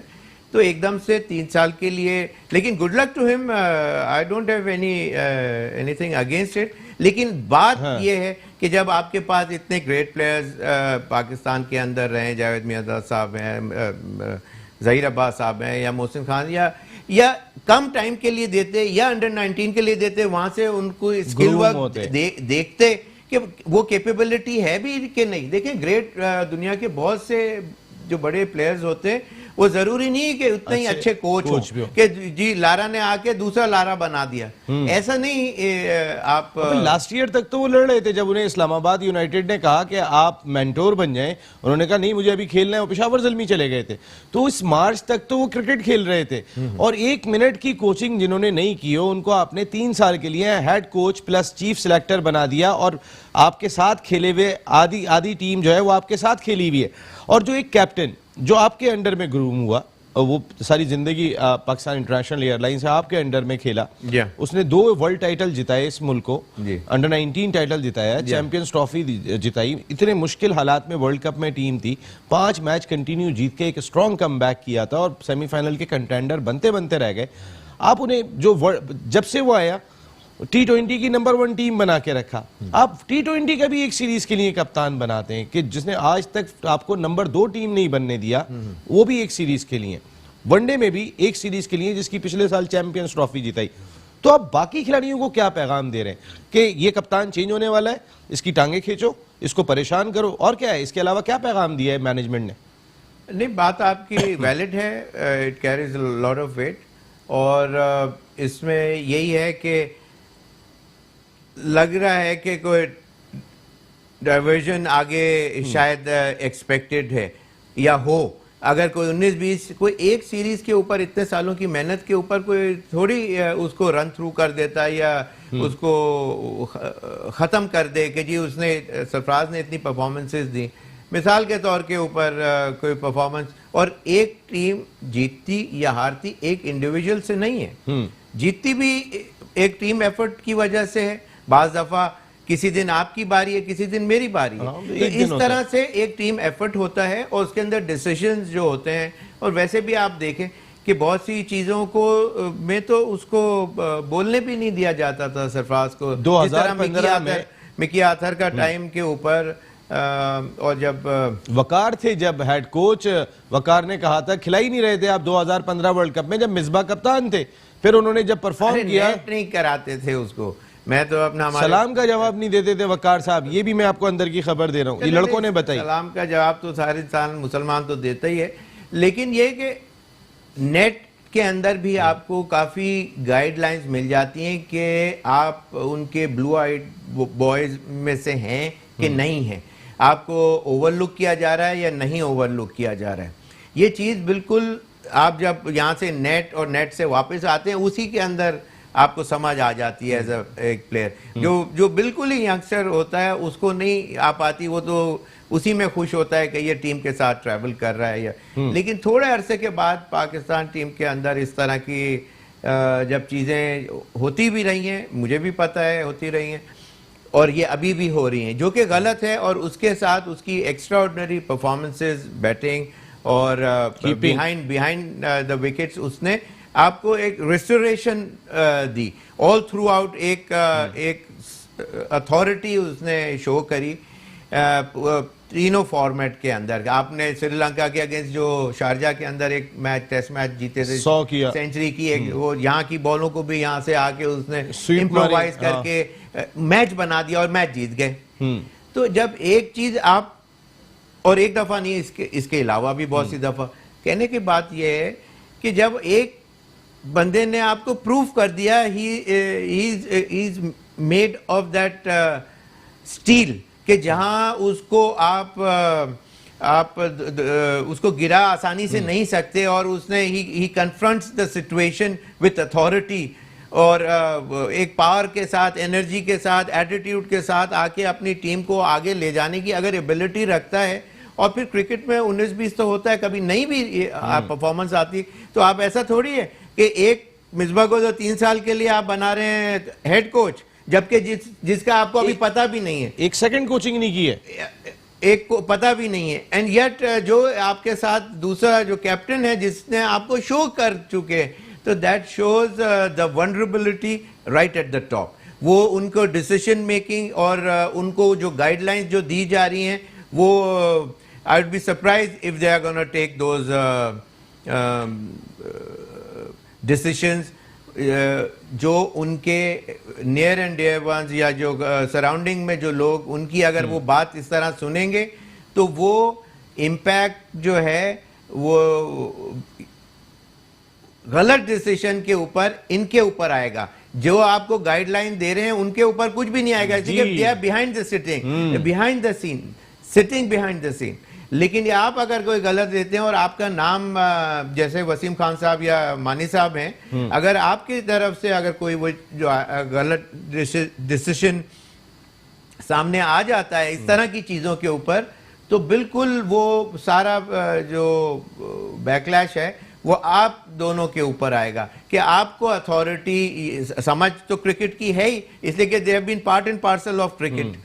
Speaker 2: तो एकदम से 3 साल के लिए। लेकिन good luck to him, I don't have anything against it. लेकिन बात यह है कि जब आपके पास इतने ग्रेट प्लेयर्स पाकिस्तान के अंदर रहे, जावेद मियांदाद साहब हैं, जहीर अब्बास साहब हैं, या मोहसिन खान, या कम टाइम के लिए देते या अंडर 19 के लिए देते, वहां से उनको स्किल वर्क देखते कि वो कैपेबिलिटी है भी कि नहीं। देखिए ग्रेट दुनिया के बहुत से जो बड़े प्लेयर्स होते हैं वो जरूरी नहीं है कि उतने ही अच्छे कोच हो कि जी लारा ने आके दूसरा लारा बना दिया, ऐसा नहीं। आप
Speaker 1: लास्ट ईयर तक तो वो लड़ रहे थे, जब उन्हें इस्लामाबाद यूनाइटेड ने कहा कि आप मेंटोर बन जाएं, उन्होंने कहा नहीं मुझे अभी खेलना है, वो पेशावर ज़ल्मी चले गए थे। तो इस मार्च तक तो वो क्रिकेट खेल रहे थे, और 1 मिनट की कोचिंग जिन्होंने नहीं की हो उनको आपने 3 साल के लिए head coach plus chief selector बना दिया, और आपके साथ खेले हुए आधी टीम जो है वो आपके साथ खेली हुई है। और जो एक कैप्टन जो आपके अंडर में ग्रूम हुआ, वो सारी जिंदगी पाकिस्तान इंटरनेशनल एयरलाइंस है आपके अंडर में खेला, उसने 2 वर्ल्ड टाइटल जिताए इस मुल्क को, अंडर 19 टाइटल जिताया, चैंपियंस ट्रॉफी जिताई, इतने मुश्किल हालात में वर्ल्ड कप में टीम थी, 5 मैच कंटिन्यू जीत के एक स्ट्रॉन्ग कमबैक किया था और सेमीफाइनल के कंटेंडर बनते बनते रह गए। आप उन्हें जब से वो आया T20 की नंबर 1 टीम बना के रखा, आप T20 का भी एक सीरीज के लिए कप्तान बनाते हैं कि जिसने आज तक आपको नंबर 2 टीम नहीं बनने दिया, वो भी एक सीरीज के लिए, वनडे में भी एक सीरीज के लिए जिसकी पिछले साल चैंपियंस ट्रॉफी जिताई। तो आप बाकी खिलाड़ियों को क्या पैगाम दे रहे हैं कि ये कप्तान चेंज होने वाला है, इसकी टांगे खींचो, इसको परेशान करो, और क्या है इसके अलावा क्या पैगाम दिया है मैनेजमेंट ने?
Speaker 2: नहीं, बात आपकी वैलिड है, it carries lot of weight, और इसमें यही है कि लग रहा है कि कोई डाइवर्जन आगे शायद एक्सपेक्टेड है या हो, अगर कोई 19-20 कोई एक सीरीज के ऊपर इतने सालों की मेहनत के ऊपर कोई थोड़ी उसको रन थ्रू कर देता है या उसको ख़त्म कर दे कि जी उसने सरफराज ने इतनी परफॉर्मेंसेस दी। मिसाल के तौर के ऊपर कोई परफॉर्मेंस, और एक टीम जीतती या हारती एक इंडिविजुअल से नहीं है, जीतती भी एक टीम एफर्ट की वजह से है। बाज़ दफ़ा किसी दिन आपकी बारी है, किसी दिन मेरी बारी है, तो इस तरह से एक टीम एफर्ट होता है और उसके अंदर डिसीजंस जो होते हैं। और वैसे भी आप देखें कि बहुत सी चीज़ों को में तो उसको बोलने भी नहीं दिया जाता था सरफराज को।
Speaker 1: 2015 में
Speaker 2: मिकी आर्थर का टाइम के ऊपर और जब
Speaker 1: वकार थे, जब हेड कोच वकार ने कहा था खिला ही नहीं रहे थे आप 2015 वर्ल्ड कप में, जब मिसबा कप्तान थे, फिर उन्होंने जब परफॉर्म किया
Speaker 2: नहीं कराते थे उसको। मैं तो अपना
Speaker 1: सलाम का जवाब नहीं देते थे वकार साहब, ये भी मैं आपको अंदर की खबर दे रहा हूँ, ये लड़कों ने बताई।
Speaker 2: सलाम का जवाब तो सारे इंसान मुसलमान तो देता ही है, लेकिन ये कि नेट के अंदर भी आपको काफ़ी गाइडलाइंस मिल जाती हैं कि आप उनके ब्लू आइड बॉयज़ में से हैं कि नहीं हैं, आपको ओवरलुक किया जा रहा है या नहीं ओवरलुक किया जा रहा है। ये चीज़ बिल्कुल आप जब यहाँ से नेट और नेट से वापस आते हैं उसी के अंदर आपको समझ आ जाती है एज एक प्लेयर। जो बिल्कुल ही यंगस्टर होता है उसको नहीं आ पाती, वो तो उसी में खुश होता है कि ये टीम के साथ ट्रैवल कर रहा है या, लेकिन थोड़े अरसे के बाद पाकिस्तान टीम के अंदर इस तरह की जब चीज़ें होती भी रही हैं, मुझे भी पता है होती रही हैं और ये अभी भी हो रही हैं, जो कि गलत है। और उसके साथ उसकी एक्स्ट्राऑर्डिनरी परफॉर्मेंसेस, बैटिंग और बिहाइंड द विकेट्स उसने आपको एक restoration the all through out, एक अथॉरिटी उसने शो करी तीनों फॉर्मेट के अंदर। आपने श्रीलंका के अगेंस्ट जो शारजा के अंदर एक मैच, टेस्ट मैच जीते थे,
Speaker 1: 100 किया,
Speaker 2: सेंचुरी की, एक वो यहाँ की बॉलों को भी यहाँ से आके उसने इम्प्रोवाइज करके मैच बना दिया और मैच जीत गए। तो जब एक चीज आप, और एक दफा नहीं, इसके अलावा भी बहुत सी दफा, कहने की बात यह है कि जब एक बंदे ने आपको प्रूफ कर दिया he is made of that steel, कि जहां उसको आप उसको गिरा आसानी से नहीं सकते, और उसने ही confronts the situation with authority और एक पावर के साथ, एनर्जी के साथ, एटीट्यूड के साथ आके अपनी टीम को आगे ले जाने की अगर एबिलिटी रखता है। और फिर क्रिकेट में 19-20 तो होता है, कभी नहीं भी परफॉर्मेंस आती, तो आप ऐसा थोड़ी है कि एक मिसबा को तो 3 साल के लिए आप बना रहे हैं हेड कोच, जबकि जिसका आपको अभी पता भी नहीं है,
Speaker 1: 1 सेकंड कोचिंग नहीं की है,
Speaker 2: एक को पता भी नहीं है। एंड येट जो आपके साथ दूसरा जो कैप्टन है जिसने आपको शो कर चुके, तो that shows the vulnerability right at the top. वो उनको डिसीजन मेकिंग और उनको जो गाइडलाइंस जो दी जा रही हैं, वो I would be surprise if they are gonna take those decisions जो उनके नियर एंड डियर वंस या जो सराउंडिंग में जो लोग उनकी अगर वो बात इस तरह सुनेंगे, तो वो इम्पैक्ट जो है वो गलत डिसीजन के ऊपर इनके ऊपर आएगा। जो आपको गाइडलाइन दे रहे हैं उनके ऊपर कुछ भी नहीं आएगा, they are behind the sitting, behind the scene, sitting behind the scene. लेकिन ये आप अगर कोई गलत देते हैं और आपका नाम जैसे वसीम खान साहब या मानी साहब हैं, अगर आपकी तरफ से अगर कोई वो जो गलत डिसीजन सामने आ जाता है इस तरह की चीज़ों के ऊपर, तो बिल्कुल वो सारा जो बैकलैश है वो आप दोनों के ऊपर आएगा कि आपको अथॉरिटी समझ तो क्रिकेट की है ही, इसलिए कि they have been part and parcel of cricket.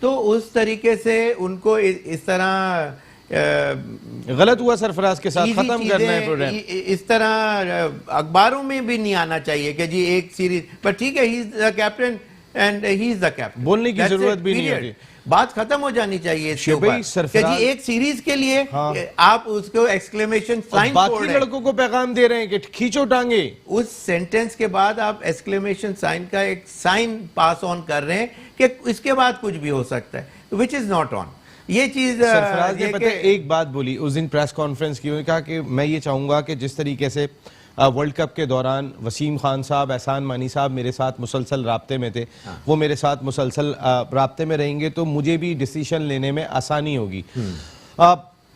Speaker 2: तो उस तरीके से उनको इस तरह
Speaker 1: गलत हुआ सरफराज के साथ, खत्म करना है प्रोग्राम।
Speaker 2: इस तरह अखबारों में भी नहीं आना चाहिए कि जी एक सीरीज पर, ठीक है he is the captain and he is the captain,
Speaker 1: बोलने की जरूरत भी नहीं होती,
Speaker 2: बात खत्म हो जानी चाहिए इसके ऊपर कि जी एक सीरीज के लिए आप उसको एक्सक्लेमेशन साइन,
Speaker 1: बाकी लड़कों को पैगाम दे रहे हैं कि खींचो टांगे,
Speaker 2: उस सेंटेंस के बाद आप एक्सक्लेमेशन साइन का एक साइन पास ऑन कर रहे हैं कि इसके बाद कुछ भी हो सकता है, विच इज नॉट ऑन। ये चीज
Speaker 1: सरफराज ने पता है एक बात बोली उस दिन प्रेस कॉन्फ्रेंस की, उन्होंने कहा कि मैं ये चाहूंगा कि जिस तरीके से वर्ल्ड कप के दौरान वसीम खान साहब, एहसान मानी साहब मेरे साथ मुसलसल राब्ते में थे, वो मेरे साथ मुसलसल राब्ते में रहेंगे तो मुझे भी डिसीजन लेने में आसानी होगी।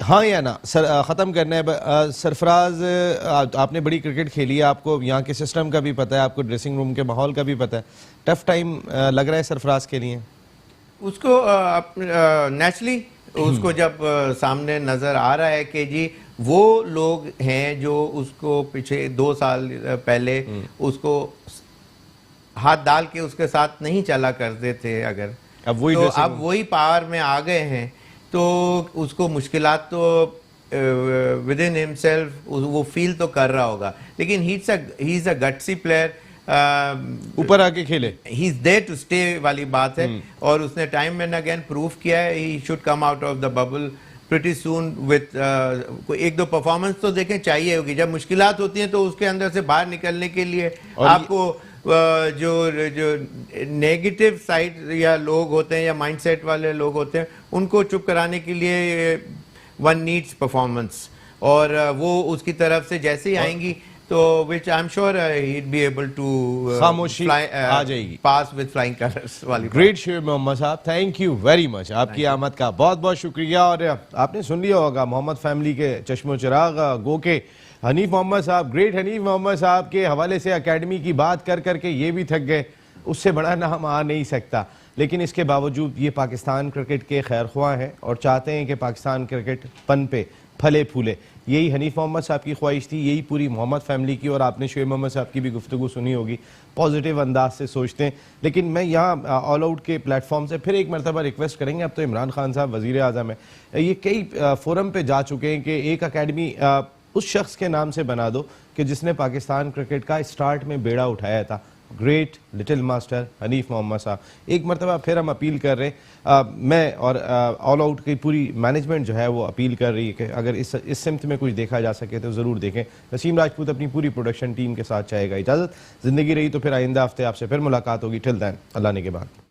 Speaker 1: हाँ या ना सर, ख़त्म करना है। सरफराज, आपने बड़ी क्रिकेट खेली है, आपको यहाँ के सिस्टम का भी पता है, आपको ड्रेसिंग रूम के माहौल का भी पता है। टफ टाइम लग रहा है सरफराज के लिए?
Speaker 2: उसको नेचुरली उसको जब सामने नजर आ रहा है कि जी वो लोग हैं जो उसको पीछे 2 साल पहले उसको हाथ डाल के उसके साथ नहीं चला करते थे, अगर
Speaker 1: अब वही
Speaker 2: तो
Speaker 1: dressing
Speaker 2: अब वही पावर में आ गए हैं, तो उसको मुश्किलात तो विद इन हिमसेल्फ वो फील तो कर रहा होगा, लेकिन he is a gutsy player,
Speaker 1: ऊपर आके खेले,
Speaker 2: he is there to stay वाली बात है। और उसने टाइम एंड अगेन प्रूव किया है he should come out of the bubble pretty soon with एक दो परफॉर्मेंस तो देखें चाहिए होगी। जब मुश्किलात होती हैं तो उसके अंदर से बाहर निकलने के लिए आपको जो नेगेटिव साइड या लोग होते हैं या माइंडसेट वाले लोग होते हैं उनको चुप कराने के लिए वन नीड्स परफॉर्मेंस, और वो उसकी तरफ से जैसे ही आएंगी तो which I am sure he'd be able to
Speaker 1: खामोशी आ जाएगी,
Speaker 2: पास विद फ्लाइंग कलर्स वाली।
Speaker 1: Great Shoaib Mohammad sahab, thank you very much, आपकी आमद का बहुत बहुत शुक्रिया। और आपने सुन लिया होगा मोहम्मद फैमिली के चश्मो चिराग गो के हनीफ मोहम्मद साहब, ग्रेट हनीफ मोहम्मद साहब के हवाले से एकेडमी की बात कर करके ये भी थक गए, उससे बड़ा नाम आ नहीं सकता, लेकिन इसके बावजूद ये पाकिस्तान क्रिकेट के खैर ख्वाह हैं और चाहते हैं कि पाकिस्तान क्रिकेट पन पे फले फूले। यही हनीफ मोहम्मद साहब की ख्वाहिश थी, यही पूरी मोहम्मद फैमिली की, और आपने शोएब मोहम्मद साहब की भी गुफ्तगू सुनी होगी, पॉजिटिव अंदाज से सोचते हैं। लेकिन मैं यहाँ ऑल आउट के प्लेटफॉर्म से फिर एक मरतबा रिक्वेस्ट करेंगे, अब तो इमरान खान साहब वज़ीर आज़म है, ये कई फोरम पे जा चुके हैं कि एक अकेडमी उस शख्स के नाम से बना दो कि जिसने पाकिस्तान क्रिकेट का स्टार्ट में बेड़ा उठाया था, great little master Hanif Mohammad sahab. एक मरतबा फिर हम अपील कर रहे हैं, मैं और ऑल आउट की पूरी मैनेजमेंट जो है वो अपील कर रही है कि अगर इस सिमत में कुछ देखा जा सके तो ज़रूर देखें। नसीम राजपूत अपनी पूरी प्रोडक्शन टीम के साथ चाहेगा इजाज़त। ज़िंदगी रही तो फिर आइंदा हफ्ते आपसे फिर मुलाकात होगी। टिल दैन अल्लाह ने के बाद।